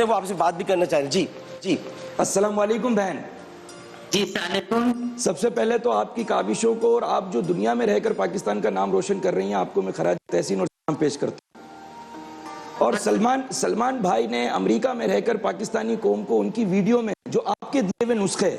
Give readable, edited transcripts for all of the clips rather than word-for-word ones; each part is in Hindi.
वो आपसे बात भी करना चाह रहे हैं। जी जी, अस्सलाम वालेकुम बहन। जी सलाम। सबसे पहले तो आपकी काविशों को और आप जो दुनिया में रहकर पाकिस्तान का नाम रोशन कर रही हैं, आपको मैं खराज तहसीन और सलाम पेश करता हूँ। और सलमान भाई ने अमेरिका में रहकर पाकिस्तानी कौम को उनकी वीडियो में जो आपके दिए हुए नुस्खे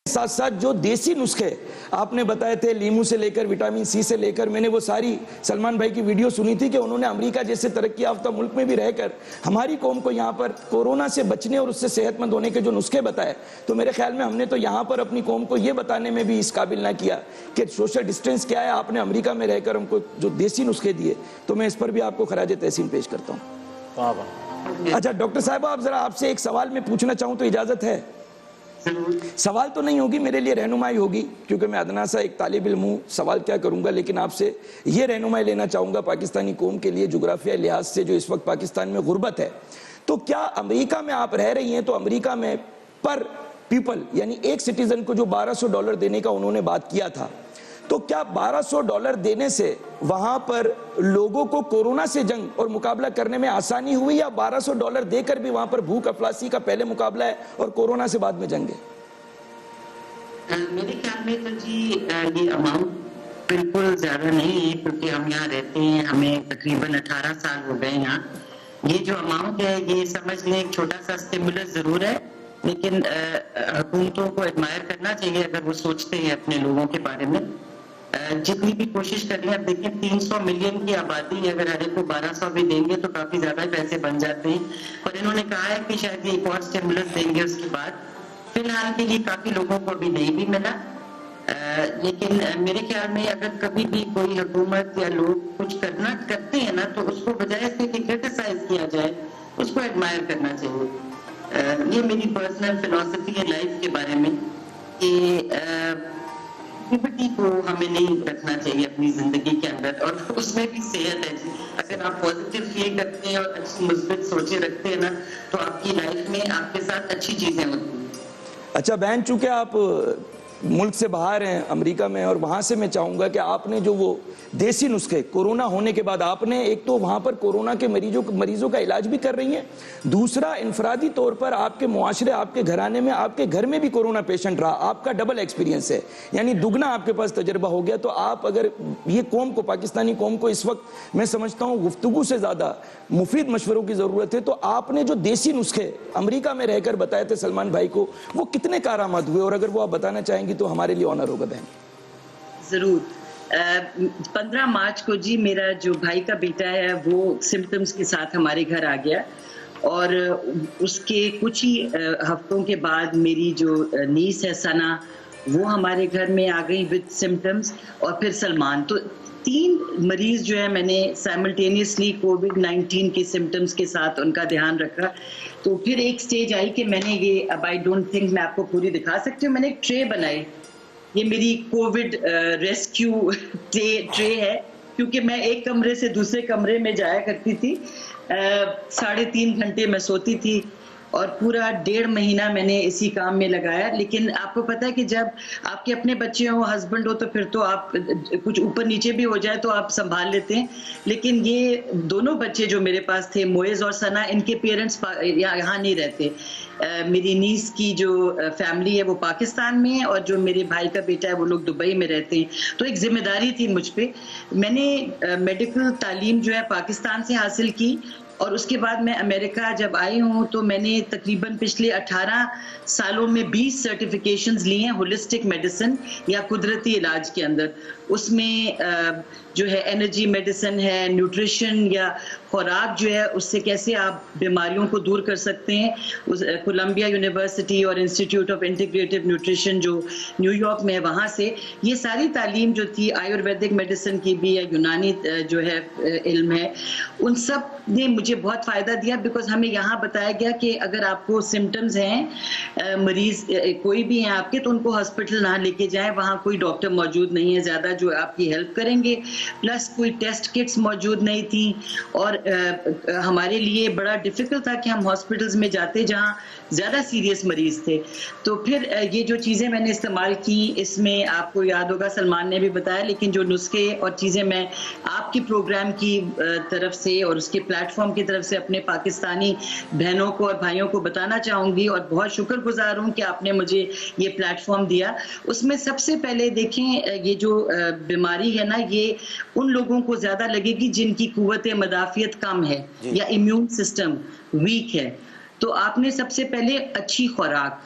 साथ साथ जो देसी नुस्खे आपने बताए थे, लीमू से लेकर विटामिन सी से लेकर, मैंने वो सारी सलमान भाई की वीडियो सुनी थी कि उन्होंने अमेरिका जैसे तरक्की याफ्ता मुल्क में भी रहकर हमारी कौम को यहाँ पर कोरोना से बचने और उससे सेहतमंद होने के जो नुस्खे बताए, तो मेरे ख्याल में हमने तो यहाँ पर अपनी कौम को ये बताने में भी इस काबिल ना किया कि सोशल डिस्टेंस क्या है। आपने अमेरिका में रहकर हमको जो देसी नुस्खे दिए, तो मैं इस पर भी आपको खराज तहसीन पेश करता हूँ। अच्छा डॉक्टर साहब, आप जरा आपसे एक सवाल मैं पूछना चाहूँ तो इजाज़त है? सवाल तो नहीं होगी, मेरे लिए रहनुमाई होगी, क्योंकि मैं अदना सा एक तालिब इल्म हूँ, सवाल क्या करूँगा, लेकिन आपसे ये रहनुमाई लेना चाहूँगा पाकिस्तानी कौम के लिए जुग्राफिया लिहाज से जो इस वक्त पाकिस्तान में गुर्बत है। तो क्या अमेरिका में आप रह रही हैं, तो अमेरिका में पर पीपल यानी एक सिटीजन को जो $1200 देने का उन्होंने बात किया था, तो क्या $1200 देने से वहां पर लोगों को कोरोना से जंग और मुकाबला करने में आसानी हुई, या $1200 देकर भी वहां पर भूख अफलासी का पहले मुकाबला है और कोरोना से बाद में जंग है? मेरे ख्याल में तो जी ये अमाउंट बिल्कुल ज्यादा नहीं है, क्योंकि हम यहाँ रहते हैं, हमें तकरीबन 18 साल हो गए यहाँ। ये जो अमाउंट है ये समझ लें एक छोटा सा स्टिमुलस जरूर है, लेकिन हुकूमतों को एडमायर करना चाहिए अगर वो सोचते हैं अपने लोगों के बारे में। जितनी भी कोशिश कर रही है, देखिए 300 मिलियन की आबादी, अगर हर एक को 1200 भी देंगे तो काफी ज्यादा पैसे बन जाते हैं। और इन्होंने कहा है कि शायद ये एक और स्टिमुलस देंगे उसके बाद। फिलहाल के लिए काफी लोगों को अभी नहीं भी मिला, लेकिन मेरे ख्याल में अगर कभी भी कोई हुकूमत या लोग कुछ करते हैं ना, तो उसको बजाय इसके कि क्रिटिसाइज किया जाए, उसको एडमायर करना चाहिए। ये मेरी पर्सनल फिलॉसफी है लाइफ के बारे में कि एक्टिविटी को हमें नहीं रखना चाहिए अपनी जिंदगी के अंदर, और उसमें भी सेहत है। अगर आप पॉजिटिव फील करते हैं और अच्छी मुस्बित सोचे रखते हैं ना, तो आपकी लाइफ में आपके साथ अच्छी चीजें होती हैं। अच्छा बहन, चूंकि आप मुल्क से बाहर हैं अमेरिका में, और वहाँ से मैं चाहूँगा कि आपने जो वो देसी नुस्खे कोरोना होने के बाद आपने एक तो वहाँ पर कोरोना के मरीजों का इलाज भी कर रही हैं, दूसरा इनफरादी तौर पर आपके मुआशरे, आपके घराने में, आपके घर में भी कोरोना पेशेंट रहा, आपका डबल एक्सपीरियंस है, यानी दुगना आपके पास तजर्बा हो गया। तो आप अगर ये कौम को, पाकिस्तानी कौम को इस वक्त मैं समझता हूँ गुफ्तगू से ज़्यादा मुफीद मशवरों की ज़रूरत है, तो आपने जो देसी नुस्खे अमेरिका में रहकर बताए थे सलमान भाई को, वो कितने कारआमद हुए, और अगर वो आप बताना चाहेंगे तो हमारे लिए ऑनर होगा बहन। जरूर। 15 मार्च को जी मेरा जो भाई का बेटा है वो सिम्टम्स के साथ हमारे घर आ गया, और उसके कुछ ही हफ्तों के बाद मेरी जो नीस है सना, वो हमारे घर में आ गई विद सिम्टम्स, और फिर सलमान। तो 3 मरीज जो है मैंने साइमल्टेनियसली कोविड-19 के सिम्टम्स के साथ उनका ध्यान रखा। तो फिर एक स्टेज आई कि मैंने ये, अब आई डोंट थिंक मैं आपको पूरी दिखा सकती हूँ, मैंने एक ट्रे बनाई, ये मेरी कोविड रेस्क्यू ट्रे है, क्योंकि मैं एक कमरे से दूसरे कमरे में जाया करती थी, 3.5 घंटे मैं सोती थी, और पूरा 1.5 महीना मैंने इसी काम में लगाया। लेकिन आपको पता है कि जब आपके अपने बच्चे हो, हस्बैंड हो, तो फिर तो आप कुछ ऊपर नीचे भी हो जाए तो आप संभाल लेते हैं, लेकिन ये दोनों बच्चे जो मेरे पास थे, मोइज और सना, इनके पेरेंट्स यहाँ नहीं रहते। मेरी नीस की जो फैमिली है वो पाकिस्तान में है, और जो मेरे भाई का बेटा है वो लोग दुबई में रहते हैं। तो एक जिम्मेदारी थी मुझ पे। मैंने मेडिकल तालीम जो है पाकिस्तान से हासिल की, और उसके बाद मैं अमेरिका जब आई हूँ तो मैंने तकरीबन पिछले 18 सालों में 20 सर्टिफिकेशंस ली हैं होलिस्टिक मेडिसिन या कुदरती इलाज के अंदर। उसमें जो है एनर्जी मेडिसिन है, न्यूट्रिशन या खुराक जो है उससे कैसे आप बीमारियों को दूर कर सकते हैं। कोलंबिया यूनिवर्सिटी और इंस्टीट्यूट ऑफ इंटीग्रेटिव न्यूट्रिशन जो न्यूयॉर्क में है, वहाँ से ये सारी तालीम जो थी, आयुर्वेदिक मेडिसिन की भी या यूनानी जो है इल्म है, उन सब ने मुझे मुझे बहुत फ़ायदा दिया, बिकॉज हमें यहाँ बताया गया कि अगर आपको सिम्टम्स हैं, मरीज कोई भी हैं आपके, तो उनको हॉस्पिटल ना लेके जाएं, वहाँ कोई डॉक्टर मौजूद नहीं है ज़्यादा जो आपकी हेल्प करेंगे, प्लस कोई टेस्ट किट्स मौजूद नहीं थी, और हमारे लिए बड़ा डिफ़िकल्ट था कि हम हॉस्पिटल्स में जाते जहाँ ज़्यादा सीरियस मरीज़ थे। तो फिर ये जो चीज़ें मैंने इस्तेमाल की, इसमें आपको याद होगा सलमान ने भी बताया, लेकिन जो नुस्खे और चीज़ें मैं आपकी प्रोग्राम की तरफ से और उसके प्लेटफॉर्म की तरफ से अपने पाकिस्तानी बहनों को और भाइयों को बताना चाहूँगी, और बहुत शुक्रगुजार हूँ कि आपने मुझे ये प्लेटफॉर्म दिया। उसमें सबसे पहले देखें, ये जो बीमारी है ना, ये उन लोगों को ज़्यादा लगेगी जिनकी कुव्वत मदाफियत कम है या इम्यून सिस्टम वीक है। तो आपने सबसे पहले अच्छी खुराक,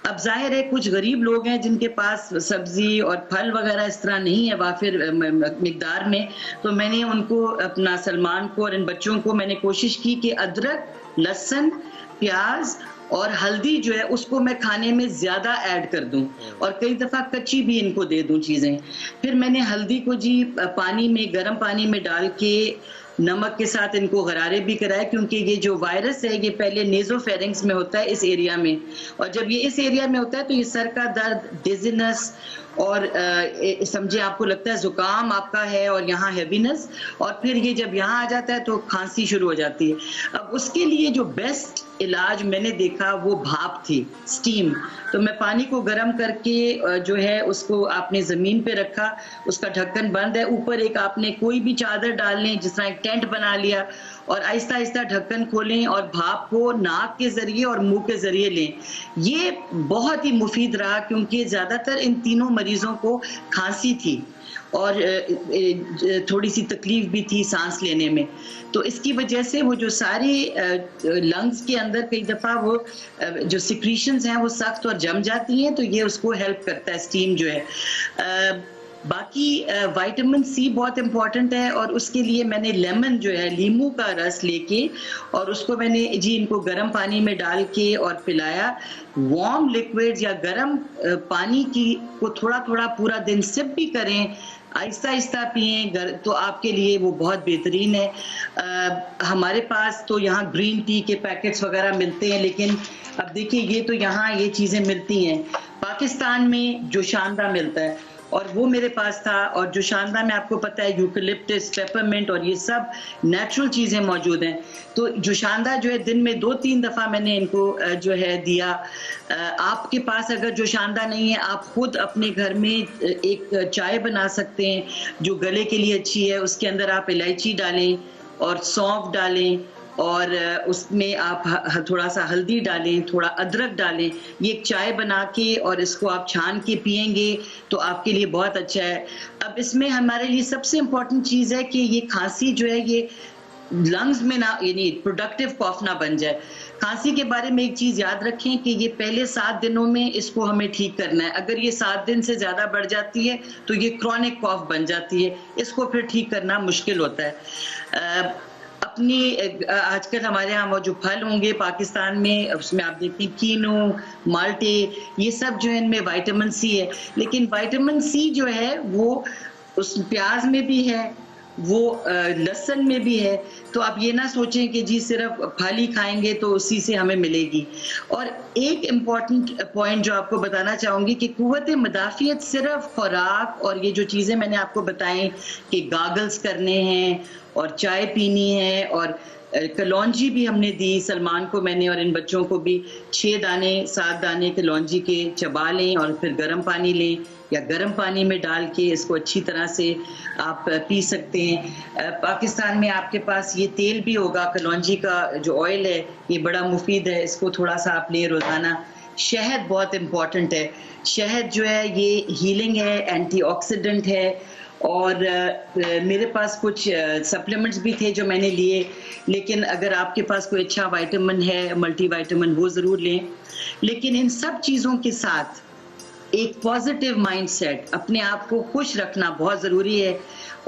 अब जाहिर है कुछ गरीब लोग हैं जिनके पास सब्जी और फल वगैरह इस तरह नहीं है वाफिर मिकदार में, तो मैंने उनको, अपना सलमान को और इन बच्चों को मैंने कोशिश की कि अदरक, लहसुन, प्याज और हल्दी जो है उसको मैं खाने में ज़्यादा ऐड कर दूं, और कई दफ़ा कच्ची भी इनको दे दूं चीज़ें। फिर मैंने हल्दी को जी पानी में, गर्म पानी में डाल के नमक के साथ इनको गरारे भी कराए, क्योंकि ये जो वायरस है ये पहले नेज़ोफेरिंक्स में होता है इस एरिया में, और जब ये इस एरिया में होता है तो ये सर का दर्द, डिजीनेस, और समझे आपको लगता है जुकाम आपका है और यहाँ हैवीनेस, और फिर ये जब यहाँ आ जाता है तो खांसी शुरू हो जाती है। अब उसके लिए जो बेस्ट इलाज मैंने देखा वो भाप थी, स्टीम। तो मैं पानी को गर्म करके जो है उसको आपने ज़मीन पे रखा, उसका ढक्कन बंद है, ऊपर एक आपने कोई भी चादर डाल लें, जिस तरह एक टेंट बना लिया, और आहिस्ता आहिस्ता ढक्कन खोलें और भाप को नाक के ज़रिए और मुंह के ज़रिए लें। ये बहुत ही मुफीद रहा, क्योंकि ज़्यादातर इन तीनों मरीज़ों को खांसी थी और थोड़ी सी तकलीफ भी थी सांस लेने में। तो इसकी वजह से वो जो सारी लंग्स के अंदर कई दफ़ा वो जो सिक्रीशंस हैं वो सख्त और जम जाती हैं, तो ये उसको हेल्प करता है स्टीम जो है। बाकी विटामिन सी बहुत इम्पॉर्टेंट है, और उसके लिए मैंने लेमन जो है, लीमू का रस लेके, और उसको मैंने जी इनको गर्म पानी में डाल के और पिलाया। वार्म लिक्विड्स या गर्म पानी की को थोड़ा थोड़ा पूरा दिन सिप भी करें, आहिस्ता आहिस्ता पिएं, तो आपके लिए वो बहुत बेहतरीन है। हमारे पास तो यहाँ ग्रीन टी के पैकेट्स वगैरह मिलते हैं, लेकिन अब देखिए ये तो यहाँ ये चीज़ें मिलती हैं। पाकिस्तान में जोशांदा मिलता है और वो मेरे पास था, और जोशांदा में आपको पता है यूकलिप्टस, पेपरमिंट और ये सब नेचुरल चीज़ें मौजूद हैं। तो जोशांदा जो है दिन में 2-3 दफ़ा मैंने इनको जो है दिया। आपके पास अगर जोशांदा नहीं है, आप खुद अपने घर में एक चाय बना सकते हैं जो गले के लिए अच्छी है। उसके अंदर आप इलायची डालें और सौंफ डालें, और उसमें आप थोड़ा सा हल्दी डालें, थोड़ा अदरक डालें, ये एक चाय बना के और इसको आप छान के पिएंगे तो आपके लिए बहुत अच्छा है। अब इसमें हमारे लिए सबसे इम्पोर्टेंट चीज़ है कि ये खांसी जो है ये लंग्स में ना, यानी प्रोडक्टिव कॉफ ना बन जाए। खांसी के बारे में एक चीज़ याद रखें कि ये पहले 7 दिनों में इसको हमें ठीक करना है। अगर ये 7 दिन से ज़्यादा बढ़ जाती है तो ये क्रॉनिक कॉफ बन जाती है, इसको फिर ठीक करना मुश्किल होता है। अपनी आजकल हमारे यहाँ वो जो फल होंगे पाकिस्तान में, उसमें आप देखते हैं कीनू, माल्टे, ये सब जो है इनमें विटामिन सी है, लेकिन विटामिन सी जो है वो उस प्याज में भी है, वो लहसुन में भी है। तो आप ये ना सोचें कि जी सिर्फ फल ही खाएंगे तो उसी से हमें मिलेगी। और एक इम्पॉर्टेंट पॉइंट जो आपको बताना चाहूँगी कि कुव्वत मदाफियत सिर्फ खुराक और ये जो चीज़ें मैंने आपको बताई कि गागल्स करने हैं और चाय पीनी है, और कलौंजी भी हमने दी सलमान को मैंने और इन बच्चों को भी, 6 दाने 7 दाने कलौंजी के चबा लें और फिर गर्म पानी लें, या गर्म पानी में डाल के इसको अच्छी तरह से आप पी सकते हैं। पाकिस्तान में आपके पास ये तेल भी होगा, कलौंजी का जो ऑयल है ये बड़ा मुफीद है, इसको थोड़ा सा आप लें रोज़ाना। शहद बहुत इम्पॉर्टेंट है, शहद जो है ये हीलिंग है, एंटीऑक्सीडेंट है, और मेरे पास कुछ सप्लीमेंट्स भी थे जो मैंने लिए, लेकिन अगर आपके पास कोई अच्छा विटामिन है, मल्टीविटामिन, वो ज़रूर लें। लेकिन इन सब चीज़ों के साथ एक पॉजिटिव माइंडसेट, अपने आप को खुश रखना बहुत ज़रूरी है।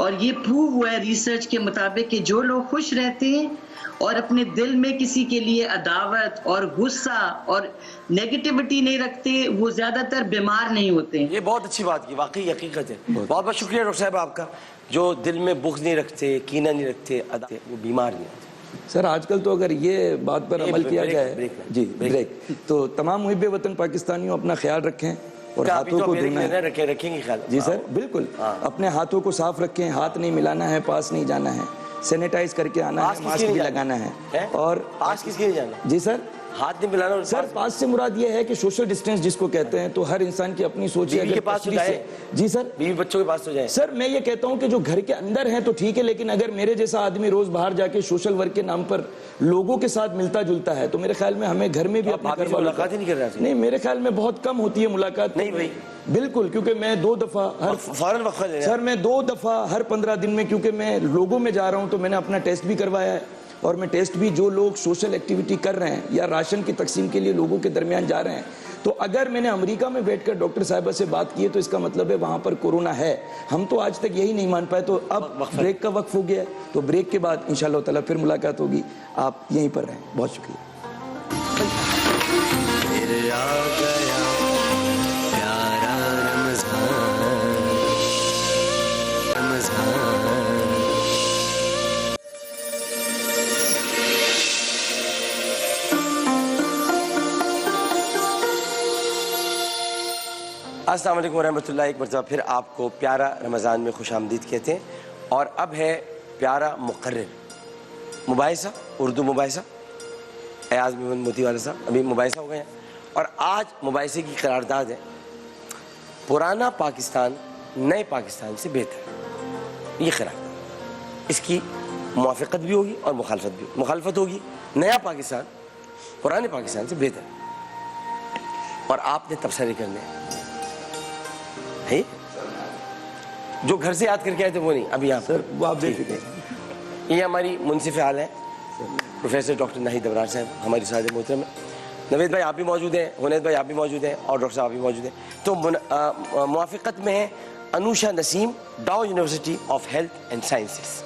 और ये प्रूव हुआ है रिसर्च के मुताबिक कि जो लोग खुश रहते हैं और अपने दिल में किसी के लिए अदावत और गुस्सा और नेगेटिविटी नहीं रखते, वो ज़्यादातर बीमार नहीं होते। ये बहुत अच्छी बात की, वाकई हकीकत है। बहुत बहुत शुक्रिया डॉक्टर साहब आपका। जो दिल में बुग़्ज़ नहीं रखते, कीना नहीं रखते, वो बीमार नहीं होते। सर आजकल तो अगर ये बात पर अमल किया जाए जी ब्रेक। तो तमाम मुहिब वतन पाकिस्तानियों अपना ख्याल रखें और हाथों को धोना है। रखेंगे ख्याल जी सर बिल्कुल, अपने हाथों को साफ रखें, हाथ नहीं मिलाना है, पास नहीं जाना है, सैनिटाइज करके आना है, मास्क भी लगाना है। और पास किसके नहीं जाना? जी सर, हाथ नहीं मिलाना। और सर पास से मुराद ये है कि सोशल डिस्टेंस जिसको कहते हैं, तो हर इंसान की अपनी सोच है। बीवी के पास तो जाए। जी सर, बीवी बच्चों के पास तो जाए। सर मैं ये कहता हूं कि जो घर के अंदर है तो ठीक है, लेकिन अगर मेरे जैसा आदमी रोज बाहर जाके सोशल वर्क के नाम पर लोगों के साथ मिलता जुलता है, तो मेरे ख्याल में हमें घर में भी अपने घर वालों मुलाकात ही नहीं कर रहा। नहीं, मेरे ख्याल में बहुत कम होती है मुलाकात। नहीं भाई बिल्कुल, क्योंकि मैं 2 दफा फौरन वक्त ले सर मैं 2 दफा हर 15 दिन में, क्योंकि मैं लोगों में जा रहा हूं, तो मैंने अपना टेस्ट भी करवाया है। और मैं टेस्ट भी, जो लोग सोशल एक्टिविटी कर रहे हैं या राशन की तकसीम के लिए लोगों के दरमियान जा रहे हैं, तो अगर मैंने अमेरिका में बैठकर डॉक्टर साहिबा से बात की है तो इसका मतलब है वहां पर कोरोना है। हम तो आज तक यही नहीं मान पाए, तो अब ब्रेक का वक्त हो गया है, तो ब्रेक के बाद इंशाअल्लाह ताला फिर मुलाकात होगी। आप यहीं पर रहें। बहुत शुक्रिया। अस्सलाम वालेकुम रहमतुल्लाह। एक मरतबा फिर आपको प्यारा रमज़ान में खुश आमदीद कहते हैं। और अब है प्यारा मुकर्रर मुबाहिसा, उर्दू मुबाहिसा। एयाज मोती वाला साहब अभी मुबाहिसा हो गए हैं और आज मुबाहिसे की करारदाद है, पुराना पाकिस्तान नए पाकिस्तान से बेहतर। ये करारदाद, इसकी मुआफ़क़त भी होगी और मुखालफत भी होगी। मुखालफत होगी, नया पाकिस्तान पुराने पाकिस्तान से बेहतर, और आपने तबसरे करने है। जो घर से याद करके आए थे वो नहीं, अभी यहाँ सर वो आप देखिए। ये हमारी मुनसिफ आल है प्रोफेसर डॉक्टर नाहिद अबरार साहब, हमारी सादे मोहतरम है। नवेद भाई आप भी मौजूद हैं, हुनैद भाई आप भी मौजूद हैं, और डॉक्टर साहब आप भी मौजूद हैं। तो मुआफ़क़त में है अनुषा नसीम, डाउ university of health and sciences.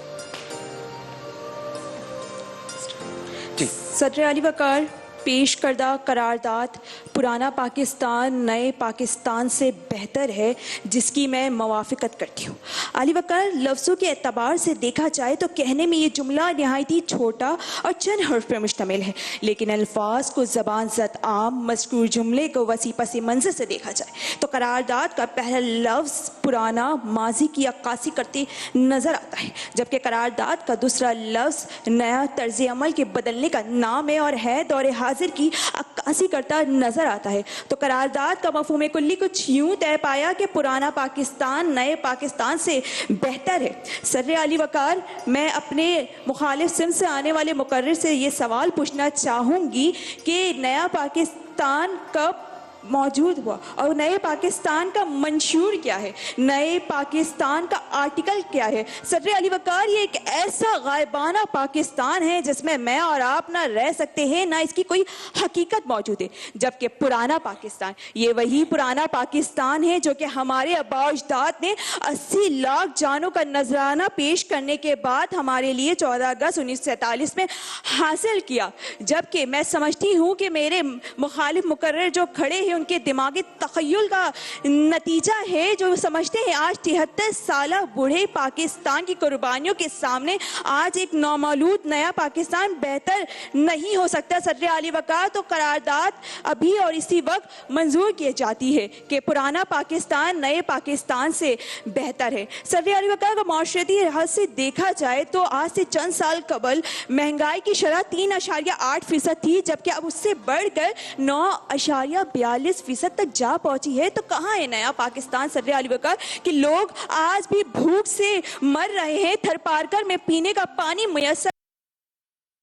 सदर अली वकार, पेश करदा करारदाद पुराना पाकिस्तान नए पाकिस्तान से बेहतर है, जिसकी मैं मुवाफ़क़त करती हूँ। अली वकार, लफ्ज़ों के एतबार से देखा जाए तो कहने में ये जुमला नहायत ही छोटा और चंद हर्फ पर मुश्तमिल है, लेकिन अल्फाज को ज़बान ज़द आम मज़कूर जुमले को वसी पस मंज़र से देखा जाए तो करारदाद का पहला लफ्ज़ पुराना माजी की अक्कासी करते नज़र आता है, जबकि करारदाद का दूसरा लफ्ज़ नया तर्ज़ अमल के बदलने का नाम है और है दौरे हाजिर की अक्कासी करता नजर आता है। तो करारदाद का मफ़हूम कुल्ली कुछ यूं तय पाया कि पुराना पाकिस्तान नए पाकिस्तान से बेहतर है। सर अली वकार, मैं अपने मुखालिफ सिंध से आने वाले मुकर्रर से ये सवाल पूछना चाहूँगी कि नया पाकिस्तान कब मौजूद हुआ और नए पाकिस्तान का मंशूर क्या है, नए पाकिस्तान का आर्टिकल क्या है। सदर अली वकार, ये एक ऐसा गायबाना पाकिस्तान है जिसमें मैं और आप ना रह सकते हैं ना इसकी कोई हकीकत मौजूद है, जबकि पुराना पाकिस्तान ये वही पुराना पाकिस्तान है जो कि हमारे आबा अजदाद ने 80 लाख जानों का नजराना पेश करने के बाद हमारे लिए 14 अगस्त 1947 में हासिल किया। जबकि मैं समझती हूँ कि मेरे मुखालिफ मुकर्रर जो खड़े उनके दिमागी तखय्युल का नतीजा है, जो समझते हैं आज 73 साल बूढ़े पाकिस्तान की कुर्बानियों के सामने आज एक नौमौलूद नया पाकिस्तान बेहतर नहीं हो सकता। सदर अली वकार, तो करारदाद अभी और इसी वक्त मंजूर की जाती है कि पुराना पाकिस्तान नए पाकिस्तान से बेहतर है। सदर अली वकार का माशरती लिहाज से देखा जाए तो आज से चंद साल कबल महंगाई की शरह 3.8% थी, जबकि अब उससे बढ़कर 9.42% तक जा पहुंची है। तो कहाँ है नया पाकिस्तान सदर अली वकार कि लोग आज भी भूख से मर रहे हैं, थरपारकर में पीने का पानी मुयस्सर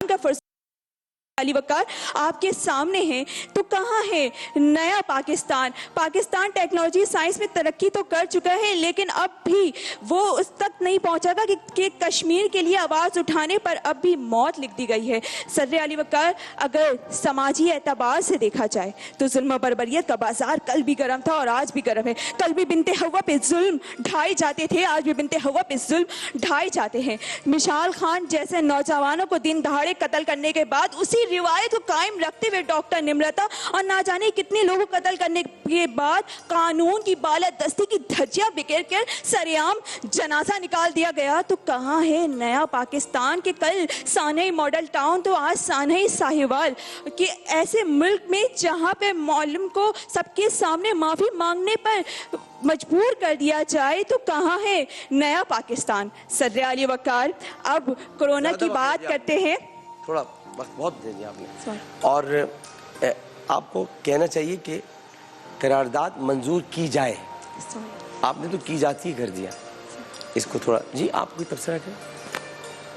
का अली वकार आपके सामने हैं, तो कहाँ है नया पाकिस्तान। पाकिस्तान टेक्नोलॉजी साइंस में तरक्की तो कर चुका है, लेकिन अब भी वो उस तक नहीं पहुँचा कि कश्मीर के लिए आवाज़ उठाने पर अब भी मौत लिख दी गई है। सदर अली वकार, अगर समाजी एतबार से देखा जाए तो जुल्म बर्बरियत का बाजार कल भी गर्म था और आज भी गर्म है। कल भी बिनते हवा पे जुल्म ढाए जाते थे, आज भी बिनते हवा पे जुल्म ढाए जाते हैं। मिसाल खान जैसे नौजवानों को दिन दहाड़े कत्ल करने के बाद उसी रिवायत को कायम रखते हुए डॉक्टर निम्रता और ना जाने कितने लोगों को कत्ल करने के बाद कानून की बालादस्ती की धज्जियां बिखेर कर सरेआम जनाजा निकाल दिया गया, तो कहाँ है नया पाकिस्तान के कल सानई मॉडल टाउन तो आज सानई साहिवाल के ऐसे मुल्क में जहां पे मौलम को सबके सामने माफी मांगने पर मजबूर कर दिया जाए, तो कहाँ है नया पाकिस्तान। सदर अली वकार, अब कोरोना की बात करते हैं। थोड़ा वक्त बहुत दे दिया आपने, और आपको कहना चाहिए कि करारदाद मंजूर की जाए, आपने तो की जाती कर दिया, इसको थोड़ा जी आप कोई तबसरा करें।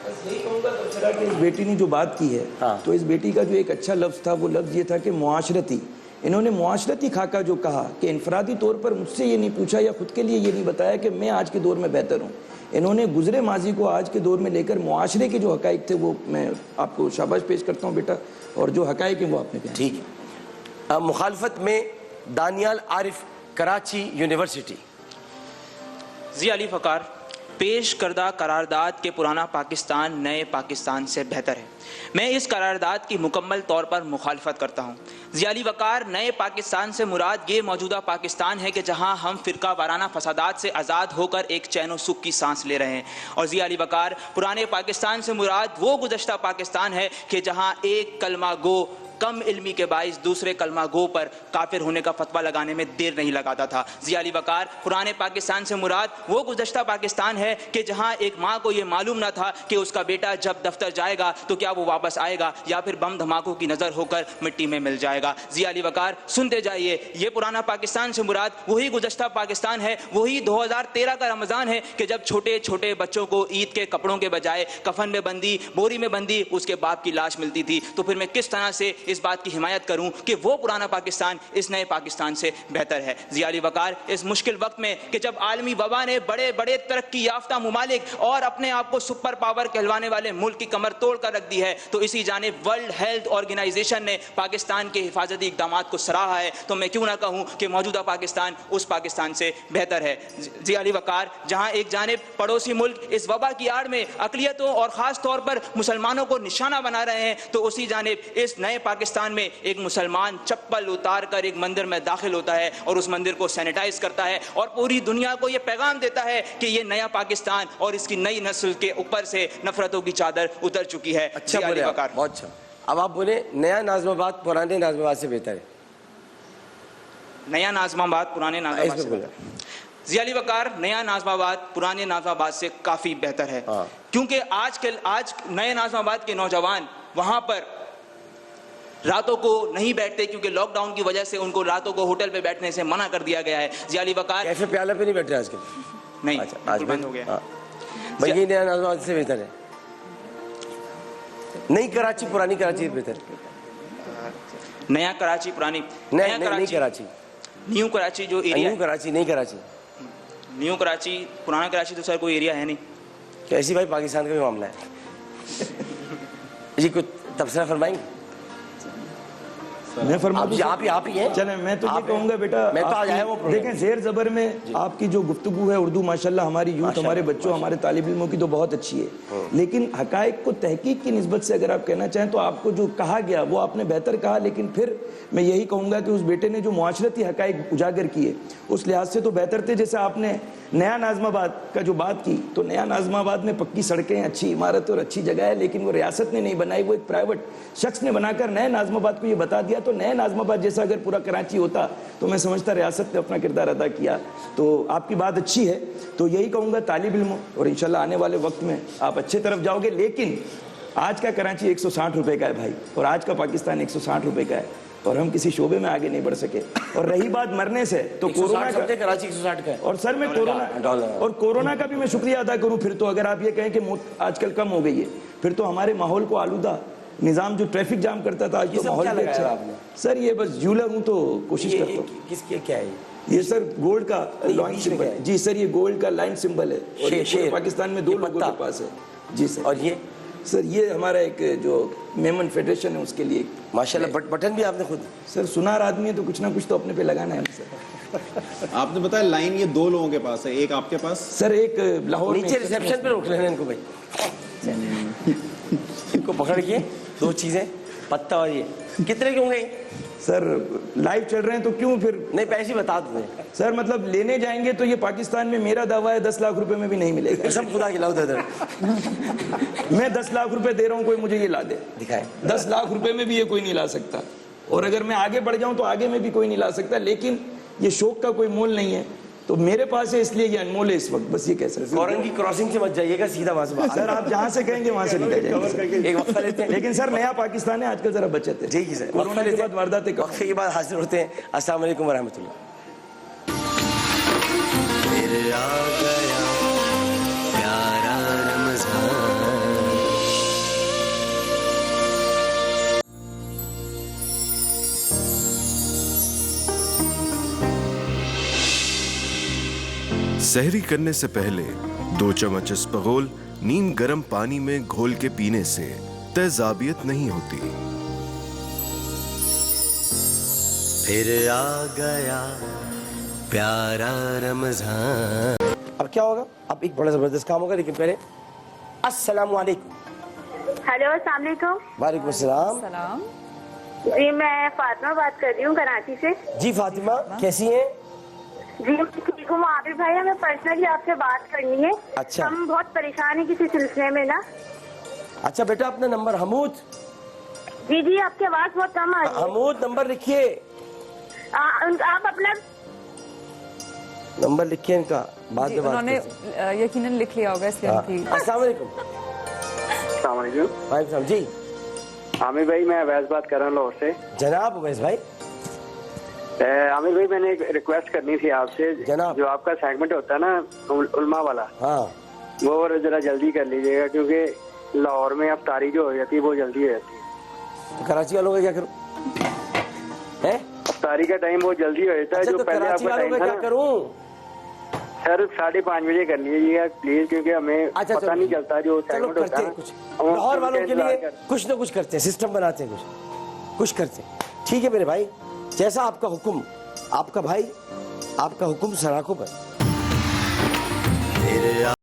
बस यही कहूँगा तबसरा कि इस बेटी ने जो बात की है, हाँ। तो इस बेटी का जो एक अच्छा लफ्ज़ था वो लफ्ज़ ये था कि मुआशरती, इन्होंने मुआशरती खाका जो कहा कि इनफरादी तौर पर मुझसे ये नहीं पूछा या खुद के लिए ये नहीं बताया कि मैं आज के दौर में बेहतर हूँ। इन्होंने गुजरे माजी को आज के दौर में लेकर मुआशरे के जो हकाइक थे वो मैं आपको शाबाश पेश करता हूँ बेटा, और जो हकाइक है वो आपने कहा। ठीक है। मुखालफत में दानियाल आरिफ, कराची यूनिवर्सिटी। जी अली फ़कार, पेश करदा करारदाद के पुराना पाकिस्तान नए पाकिस्तान से बेहतर है। मैं इस करारदाद की मुकम्मल तौर पर मुखालफत करता हूँ। ज़ियाली वकार, नए पाकिस्तान से मुराद ये मौजूदा पाकिस्तान है कि जहाँ हम फ़िरका वाराना फसादात से आज़ाद होकर एक चैन व सुख की सांस ले रहे हैं। और ज़ियाली वकार, पुराने पाकिस्तान से मुराद वो गुज़श्ता पाकिस्तान है कि जहाँ एक कलमा गो कम इल्मी के बाइस दूसरे कलमा गो पर काफिर होने का फतवा लगाने में देर नहीं लगाता था। ज़ियाली वकार, पुराने पाकिस्तान से मुराद वो गुज़श्ता पाकिस्तान है कि जहाँ एक माँ को ये मालूम ना था कि उसका बेटा जब दफ्तर जाएगा तो क्या वो वापस आएगा या फिर बम धमाकों की नज़र होकर मिट्टी में मिल जाएगा। ज़ियाली वकार, सुनते जाइए, ये पुराना पाकिस्तान से मुराद वही गुज़श्ता पाकिस्तान है, वही 2013 का रमज़ान है कि जब छोटे छोटे बच्चों को ईद के कपड़ों के बजाय कफन में बंदी, बोरी में बंदी उसके बाप की लाश मिलती थी। तो फिर मैं किस तरह से इस बात की हिमायत करूं कि वो पुराना पाकिस्तान इस नए पाकिस्तान से बेहतर है। ज़ियाली वकार, इस मुश्किल वक्त में कि जब आलमी वबा ने बड़े बड़े तरक्की याफ्ता मुमालिक और अपने आप को सुपर पावर कहलवाने वाले मुल्क की कमर तोड़ कर रख दी है, तो इसी जानिब वर्ल्ड हेल्थ ऑर्गेनाइजेशन ने पाकिस्तान के हिफाजती इक़दामात को सराहा है, तो मैं क्यों ना कहूं कि मौजूदा पाकिस्तान उस पाकिस्तान से बेहतर है। ज़ियाली वकार, जहां एक जानिब पड़ोसी मुल्क इस वबा की आड़ में अक़लियतों और ख़ास तौर पर मुसलमानों को निशाना बना रहे हैं, तो उसी जानिब इस नए पाकिस्तान में एक मुसलमान चप्पल उतार कर एक मंदिर में दाखिल होता है और उस मंदिर को सैनिटाइज करता है और पूरी दुनिया को यह पैगाम देता है कि यह नया पाकिस्तान और इसकी नई नस्ल के ऊपर से नफरतों की चादर उतर चुकी है। अच्छा बोले आप, बहुत अच्छा। अब आप बोले नया नाज़िमाबाद पुराने नाज़िमाबाद से बेहतर है। नया नाज़िमाबाद पुराने नाज़िमाबाद से बेहतर है। ज़ियाली वकार, नया नाज़िमाबाद पुराने नाज़िमाबाद से काफ़ी बेहतर है, क्योंकि आज नए नाज़िमाबाद के नौजवान वहाँ पर रातों को नहीं बैठते, क्योंकि लॉकडाउन की वजह से उनको रातों को होटल पे बैठने से मना कर दिया गया है। ज़ियाली वकार, कैफे प्याला पे नहीं बैठ रहे आजकल? नहीं, अच्छा, आज बंद हो गया। भाई ये नया नाज़िमाबाद से बेहतर है। नई कराची पुरानी कराची बेहतर? नया कराची पुरानी, नया कराची, न्यू कराची जो एरिया, न्यू कराची, नई कराची, न्यू कराची, पुराना कराची तो सर कोई एरिया है नहीं। कैसी भाई पाकिस्तान का भी मामला है जी, कुछ तबसरा फरमाएंगे? मैं फरमा दूं, आप ही हैं। चलें, मैं तो ये कहूँगा बेटा, मैं तो आज आया हूँ। देखें ज़ेर ज़बर में आपकी जो गुफ्तगू है उर्दू माशाल्लाह हमारी यूथ, हमारे बच्चों, हमारे तालिब इल्मों की तो बहुत अच्छी है, लेकिन हकायक को तहकीक की निस्बत से अगर आप कहना चाहें तो आपको जो कहा गया वो आपने बेहतर कहा, लेकिन फिर मैं यही कहूँगा कि उस बेटे ने जो मुआशरती हकायक उजागर किए उस लिहाज से तो बेहतर थे। जैसे आपने नया नाज़िमाबाद का जो बात की, तो नया नाज़िमाबाद में पक्की सड़कें, अच्छी इमारत और अच्छी जगह है, लेकिन वो रियासत ने नहीं बनाई, वो एक प्राइवेट शख्स ने बनाकर नए नाज़िमाबाद को ये बता दिया। तो नए नाज़िमाबाद जैसा अगर पूरा कराची होता तो मैं समझता रियासत ने अपना किरदार अदा किया। तो आपकी बात अच्छी है, तो यही कहूँगा तालिब इल्म, और इंशाल्लाह आने वाले वक्त में आप अच्छे तरफ जाओगे। लेकिन आज का कराची 160 रुपये का है भाई, और आज का पाकिस्तान 160 रुपये का है, और हम किसी शोबे में आगे नहीं बढ़ सके। और रही बात मरने से, तो कोरोना का, कराची 160 का है, और सर मैं कोरोना का भी मैं शुक्रिया अदा करूं फिर तो, अगर आप ये कहें कि मौत आजकल कम हो गई है, फिर तो हमारे माहौल को आलूदा निज़ाम जो ट्रैफिक जाम करता था, आज तो माहौल भी अच्छा है। सर ये बस ज्वेलर हूँ तो कोशिश करता हूँ। किसके क्या है ये सर गोल्ड का लाइन सिंबल है जी सर, ये गोल्ड का लाइन सिंबल है, और ये पाकिस्तान में 2 लोगों के पास है जी सर। और ये सर ये हमारा एक जो मेमन फेडरेशन है उसके लिए माशाल्लाह बटन भी आपने खुद। सर सुनार आदमी है तो कुछ ना कुछ तो अपने पे लगाना है सर। आपने बताया लाइन ये 2 लोगों के पास है, एक आपके पास? सर एक लाहौर नीचे रिसेप्शन पे रोक लेना इनको भाई इनको पकड़ के 2 चीजें पत्ता और ये कितने के होंगे? सर लाइव चल रहे हैं तो क्यों फिर? नहीं पैसे बता दो सर मतलब लेने जाएंगे तो ये पाकिस्तान में मेरा दावा है 10 लाख रुपए में भी नहीं मिलेगा। सब खुदा खिलाओ दे मैं 10 लाख रुपए दे रहा हूँ, कोई मुझे ये ला दे। दिखाए 10 लाख रुपए में भी ये कोई नहीं ला सकता, और अगर मैं आगे बढ़ जाऊं तो आगे में भी कोई नहीं ला सकता। लेकिन ये शौक का कोई मोल नहीं है, तो मेरे पास है इसलिए ये अनमोल है इस वक्त, बस ये कह सकते हैं। औरंगी क्रॉसिंग से मत जाइएगा, सीधा वहां से सर आप जहाँ से कहेंगे वहां से निकल जाएंगे। एक वक्फा लेते हैं। लेकिन सर नया पाकिस्तान है, आजकल जरा बचत है। जी सर, कोरोना के बाद वारदातें कम। वक्फे के बाद हाजिर होते हैं। अस्सलाम वालेकुम वरहमतुल्लाह। फिर आ गया प्यारा रमजान। सहरी करने से पहले 2 चम्मच इसबगोल नीम गर्म पानी में घोल के पीने से तेजाबियत नहीं होती। फिर आ गया प्यारा रमजान। अब क्या होगा? अब एक बड़ा जबरदस्त काम होगा, लेकिन पहले अस्सलाम वालेकुम। हेलो अस्सलाम वालेकुम। वालेकुम अस्सलाम। जी मैं फातिमा बात कर रही हूँ कराची से। जी फातिमा कैसी हैं? जी ठीक हूँ आबिद भाई, हमें पर्सनली आपसे बात करनी है। अच्छा। हम बहुत परेशान हैं किसी सिलसिले में ना। अच्छा बेटा अपना नंबर हमूद। जी जी आपकी आवाज बहुत कम आ रही है। हमूद नंबर लिखिए, आप अपना नंबर लिखिए इनका, बाद में बात उन्होंने करते हैं। यकीनन लिख लिया होगा इसलिए हाँ। उनकी। अस्सलाम वालेकुम। अस्सलाम वालेकुम। वालेकुम सलाम। जी आमिर भाई मैं अवैस बात कर रहा हूँ लाहौर से। जनाब उवैस भाई। आमिर भाई मैंने एक रिक्वेस्ट करनी थी आपसे, जनाब। जो आपका सेगमेंट होता है ना उलमा वाला, हाँ वो जरा जल्दी कर लीजिएगा, क्योंकि लाहौर में अफ्तारी जो हो जाती है वो जल्दी हो जाती है। तो कराची वालों का क्या करूं? हैं? अफ्तारी का टाइम वो जल्दी हो जाता है। अच्छा, जो तो पहले कराची आपका वालों टाइम का था क्या ना करूं? सर 5:30 बजे कर लीजिएगा प्लीज, क्योंकि हमें अच्छा, पता चलो। नहीं चलता जो चलो सेगमेंट होता करते है हैं ना, कुछ लाहौर वालों के लिए, कुछ ना कुछ करते हैं, सिस्टम बनाते हैं, कुछ करते हैं। ठीक है मेरे भाई, जैसा आपका हुक्म, आपका भाई, आपका हुक्म सराखों पर। फिर